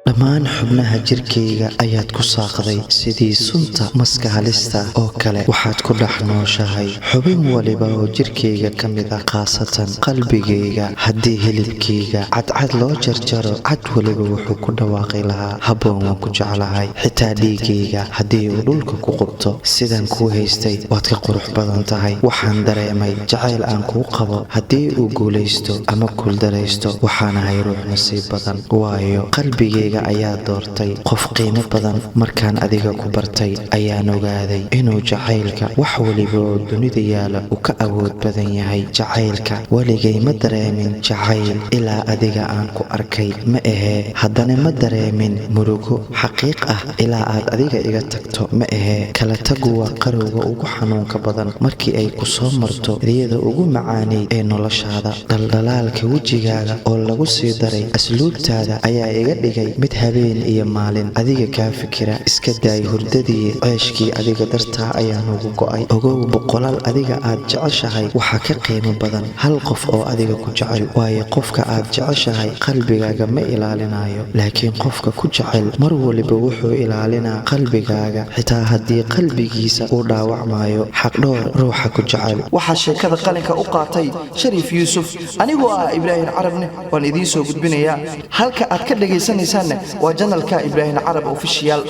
dhammaan xubnaha jirkeyga ayaad ku saaqday sidii sunta maska halista oo kale waxaad ku dhex nooshahay xubin waliba oo jirkeyga ka mid ah khaasatan qalbigeyga haddii hilibkeyga cadcad loo jarjaro cad waliba wuxuu ku dhawaaqi lahaa habboon waan ku jeclahay xitaa dhiigayga haddii uu dhulka ku qubto sidaan kuu haystay waad ka qurux badan tahay waxaan dareemay jacayl aan kuu qabo haddii uu guulaysto ama guuldaraysto waxaanahay ruux nasiib badan waayo qalbigeyga ayaa doortay qof qiimo badan markaan adiga ku bartay ayaan ogaaday inuu jacaylka wax waliba oo dunida yaala uu ka awood badan yahay jacaylka weligay ma dareemin jacayl ilaa adiga aan ku arkay ma ahee haddana ma dareemin murugo xaqiiq ah ilaa aad adiga iga tagto ma ahee kala tagu waa qarowga ugu xanuunka badan markii ay ku soo marto riyada ugu macaanayd ee noloshaada dhaldhalaalka wejigaaga oo lagu sii daray asluubtaada ayaa iga dhigay mid habeen iyo maalin adiga kaa fikira iska daay hurdadii ceeshkii adiga dartaa ayaan ugu go'ay ogow boqolaal adiga aad jeceshahay waxaa ka qiimo badan hal qof oo adiga ku jecel waayo qofka aad jeceshahay qalbigaaga ma ilaalinayo laakiin qofka ku jecel mar waliba wuxuu ilaalinaa qalbigaaga xitaa haddii qalbigiisa uu dhaawacmayo xaqdhoor ruuxa ku jecel waxaa sheekada qalinka u qaatay Shariif Yuusuf anigoo ah Ibraahin Carabne waan idiin soo gudbinayaa halka aad ka dhageysanaysan waa channelka Ibraahin Carab official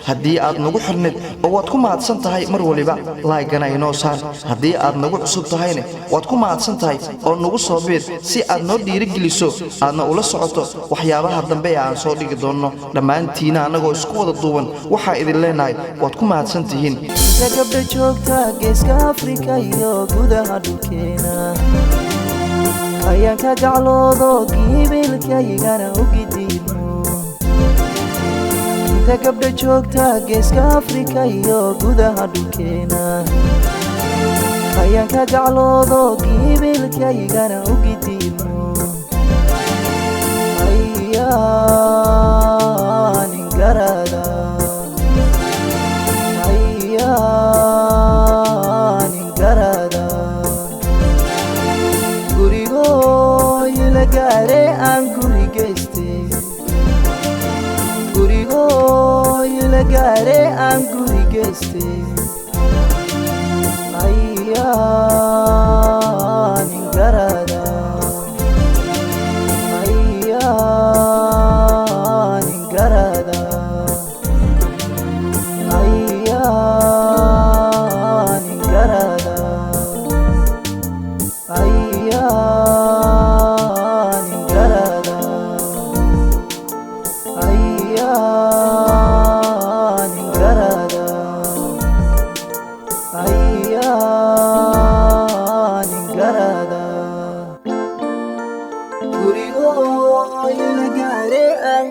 haddii aad nagu xirnid oo waad ku mahadsan tahay mar waliba like-gana inoo saar haddii aad nagu cusub tahayna waad ku mahadsan tahay oo nagu soo biir si aad noo dhiirigeliso aadna ula socoto waxyaabaha dambe ee aan soo dhigi doono dhammaantiina anagoo isku wada duuban waxaa idin leenahay waad ku mahadsan tihiin gabdha joogta geeska Afrika iyo gudaha dhulkeena ayaan ka jecloodo gibilkaygana u gidiino gabdha joogta geeska Afrika iyo gudaha dhulkeena ayaan ka jecloodo gibilkaygana u gidiino ayaan garada gare aan gurigeyste gurigooyla gare aan gurigeyste ayaan garada ayaan garada ayaan garada gurigo ila gaare aan